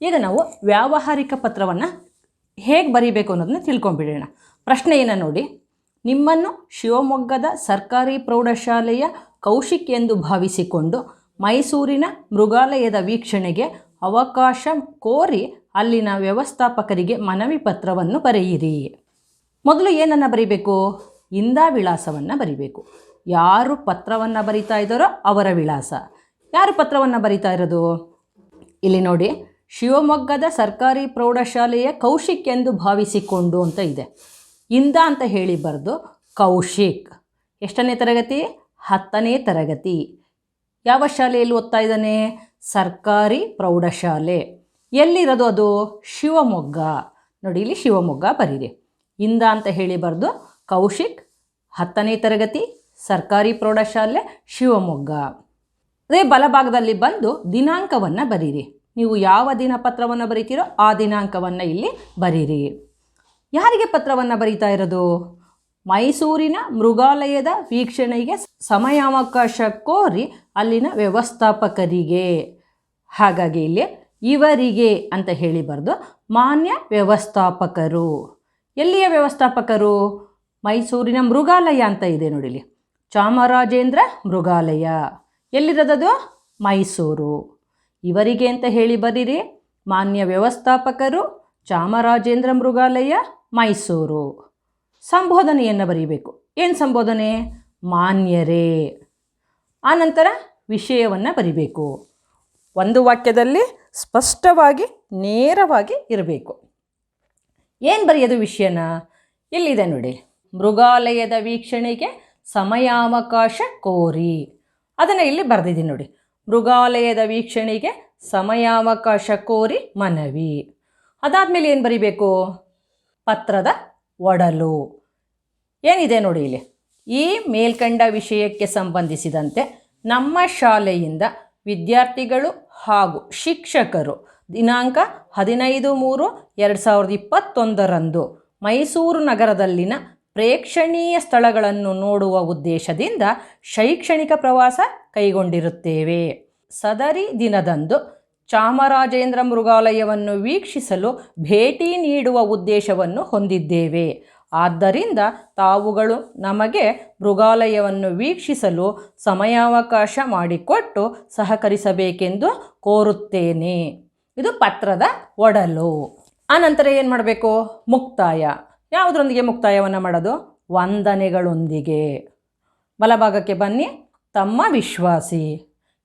ಈಗ ನಾವು ವ್ಯಾವಹಾರಿಕ ಪತ್ರವನ್ನು ಹೇಗೆ ಬರೀಬೇಕು ಅನ್ನೋದನ್ನ ತಿಳ್ಕೊಂಬಿಡೋಣ. ಪ್ರಶ್ನೆ ಏನ ನೋಡಿ, ನಿಮ್ಮನ್ನು ಶಿವಮೊಗ್ಗದ ಸರ್ಕಾರಿ ಪ್ರೌಢಶಾಲೆಯ ಕೌಶಿಕ್ ಎಂದು ಭಾವಿಸಿಕೊಂಡು ಮೈಸೂರಿನ ಮೃಗಾಲಯದ ವೀಕ್ಷಣೆಗೆ ಅವಕಾಶ ಕೋರಿ ಅಲ್ಲಿನ ವ್ಯವಸ್ಥಾಪಕರಿಗೆ ಮನವಿ ಪತ್ರವನ್ನು ಬರೆಯಿರಿ. ಮೊದಲು ಏನನ್ನು ಬರೀಬೇಕು? ಇಂದ ವಿಳಾಸವನ್ನು ಬರೀಬೇಕು. ಯಾರು ಪತ್ರವನ್ನು ಬರಿತಾ ಇದ್ದಾರೋ ಅವರ ವಿಳಾಸ. ಯಾರು ಪತ್ರವನ್ನು ಬರಿತಾ ಇರೋದು? ಇಲ್ಲಿ ನೋಡಿ, ಶಿವಮೊಗ್ಗದ ಸರ್ಕಾರಿ ಪ್ರೌಢಶಾಲೆಯ ಕೌಶಿಕ್ ಎಂದು ಭಾವಿಸಿಕೊಂಡು ಅಂತ ಇದೆ. ಇಂದ ಅಂತ ಹೇಳಿ ಬರೆದು ಕೌಶಿಕ್ ಎಷ್ಟನೇ ತರಗತಿ? 10ನೇ ತರಗತಿ. ಯಾವ ಶಾಲೆಯಲ್ಲಿ ಓದ್ತಾ ಇದ್ದಾನೆ? ಸರ್ಕಾರಿ ಪ್ರೌಢಶಾಲೆ. ಎಲ್ಲಿರೋದು ಅದು? ಶಿವಮೊಗ್ಗ. ನೋಡಿ, ಇಲ್ಲಿ ಶಿವಮೊಗ್ಗ ಬರೀರಿ. ಇಂದ ಅಂತ ಹೇಳಿ ಬರೆದು ಕೌಶಿಕ್ 10ನೇ ತರಗತಿ ಸರ್ಕಾರಿ ಪ್ರೌಢಶಾಲೆ ಶಿವಮೊಗ್ಗ. ಅದೇ ಬಲಭಾಗದಲ್ಲಿ ಬಂದು ದಿನಾಂಕವನ್ನು ಬರೀರಿ. ನೀವು ಯಾವ ದಿನ ಪತ್ರವನ್ನು ಬರೀತೀರೋ ಆ ದಿನಾಂಕವನ್ನು ಇಲ್ಲಿ ಬರೀರಿ. ಯಾರಿಗೆ ಪತ್ರವನ್ನು ಬರೀತಾ ಇರೋದು? ಮೈಸೂರಿನ ಮೃಗಾಲಯದ ವೀಕ್ಷಣೆಗೆ ಸಮಯಾವಕಾಶ ಕೋರಿ ಅಲ್ಲಿನ ವ್ಯವಸ್ಥಾಪಕರಿಗೆ. ಹಾಗಾಗಿ ಇಲ್ಲಿ ಇವರಿಗೆ ಅಂತ ಹೇಳಿ ಬರೆದು ಮಾನ್ಯ ವ್ಯವಸ್ಥಾಪಕರು. ಎಲ್ಲಿಯ ವ್ಯವಸ್ಥಾಪಕರು? ಮೈಸೂರಿನ ಮೃಗಾಲಯ ಅಂತ ಇದೆ ನೋಡಿ ಇಲ್ಲಿ, ಚಾಮರಾಜೇಂದ್ರ ಮೃಗಾಲಯ. ಎಲ್ಲಿರೋದದು? ಮೈಸೂರು. ಇವರಿಗೆ ಅಂತ ಹೇಳಿ ಬರೀರಿ. ಮಾನ್ಯ ವ್ಯವಸ್ಥಾಪಕರು, ಚಾಮರಾಜೇಂದ್ರ ಮೃಗಾಲಯ, ಮೈಸೂರು. ಸಂಬೋಧನೆಯನ್ನು ಬರೀಬೇಕು. ಏನು ಸಂಬೋಧನೆ? ಮಾನ್ಯರೇ. ಆನಂತರ ವಿಷಯವನ್ನು ಬರಿಬೇಕು. ಒಂದು ವಾಕ್ಯದಲ್ಲಿ ಸ್ಪಷ್ಟವಾಗಿ ನೇರವಾಗಿ ಇರಬೇಕು. ಏನು ಬರೆಯೋದು ವಿಷಯನ? ಇಲ್ಲಿದೆ ನೋಡಿ, ಮೃಗಾಲಯದ ವೀಕ್ಷಣೆಗೆ ಸಮಯಾವಕಾಶ ಕೋರಿ. ಅದನ್ನು ಇಲ್ಲಿ ಬರೆದಿದ್ದೀನಿ ನೋಡಿ, ಮೃಗಾಲಯದ ವೀಕ್ಷಣೆಗೆ ಸಮಯಾವಕಾಶ ಕೋರಿ ಮನವಿ. ಅದಾದಮೇಲೆ ಏನು ಬರಿಬೇಕು? ಪತ್ರದ ಒಡಲು ಏನಿದೆ ನೋಡಿ ಇಲ್ಲಿ, ಈ ಮೇಲ್ಕಂಡ ವಿಷಯಕ್ಕೆ ಸಂಬಂಧಿಸಿದಂತೆ ನಮ್ಮ ಶಾಲೆಯಿಂದ ವಿದ್ಯಾರ್ಥಿಗಳು ಹಾಗೂ ಶಿಕ್ಷಕರು ದಿನಾಂಕ 15/3/2021 ಮೈಸೂರು ನಗರದಲ್ಲಿನ ಪ್ರೇಕ್ಷಣೀಯ ಸ್ಥಳಗಳನ್ನು ನೋಡುವ ಉದ್ದೇಶದಿಂದ ಶೈಕ್ಷಣಿಕ ಪ್ರವಾಸ ಕೈಗೊಂಡಿರುತ್ತೇವೆ. ಸದರಿ ದಿನದಂದು ಚಾಮರಾಜೇಂದ್ರ ಮೃಗಾಲಯವನ್ನು ವೀಕ್ಷಿಸಲು ಭೇಟಿ ನೀಡುವ ಉದ್ದೇಶವನ್ನು ಹೊಂದಿದ್ದೇವೆ. ಆದ್ದರಿಂದ ತಾವುಗಳು ನಮಗೆ ಮೃಗಾಲಯವನ್ನು ವೀಕ್ಷಿಸಲು ಸಮಯಾವಕಾಶ ಮಾಡಿಕೊಟ್ಟು ಸಹಕರಿಸಬೇಕೆಂದು ಕೋರುತ್ತೇನೆ. ಇದು ಪತ್ರದ ಒಡಲು. ಆನಂತರ ಏನು ಮಾಡಬೇಕು? ಮುಕ್ತಾಯ. ಯಾವುದರೊಂದಿಗೆ ಮುಕ್ತಾಯವನ್ನು ಮಾಡೋದು? ವಂದನೆಗಳೊಂದಿಗೆ. ಬಲಭಾಗಕ್ಕೆ ಬನ್ನಿ. ತಮ್ಮ ವಿಶ್ವಾಸಿ.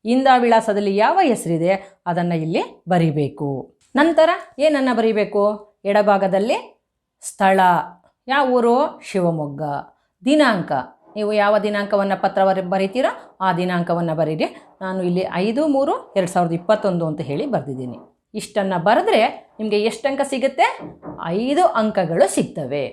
ಇಂದ ವಿಳಾಸದಲ್ಲಿ ಯಾವ ಹೆಸರಿದೆ ಅದನ್ನು ಇಲ್ಲಿ ಬರಿಬೇಕು. ನಂತರ ಏನನ್ನು ಬರಿಬೇಕು? ಎಡಭಾಗದಲ್ಲಿ ಸ್ಥಳ. ಯಾವ ಊರು? ಶಿವಮೊಗ್ಗ. ದಿನಾಂಕ, ನೀವು ಯಾವ ದಿನಾಂಕವನ್ನು ಪತ್ರ ಬರೀತೀರೋ ಆ ದಿನಾಂಕವನ್ನು ಬರೀರಿ. ನಾನು ಇಲ್ಲಿ 5/3/2021 ಅಂತ ಹೇಳಿ ಬರೆದಿದ್ದೀನಿ. ಇಷ್ಟನ್ನು ಬರೆದ್ರೆ ನಿಮಗೆ ಎಷ್ಟು ಅಂಕ ಸಿಗುತ್ತೆ? 5 ಅಂಕಗಳು ಸಿಗ್ತವೆ.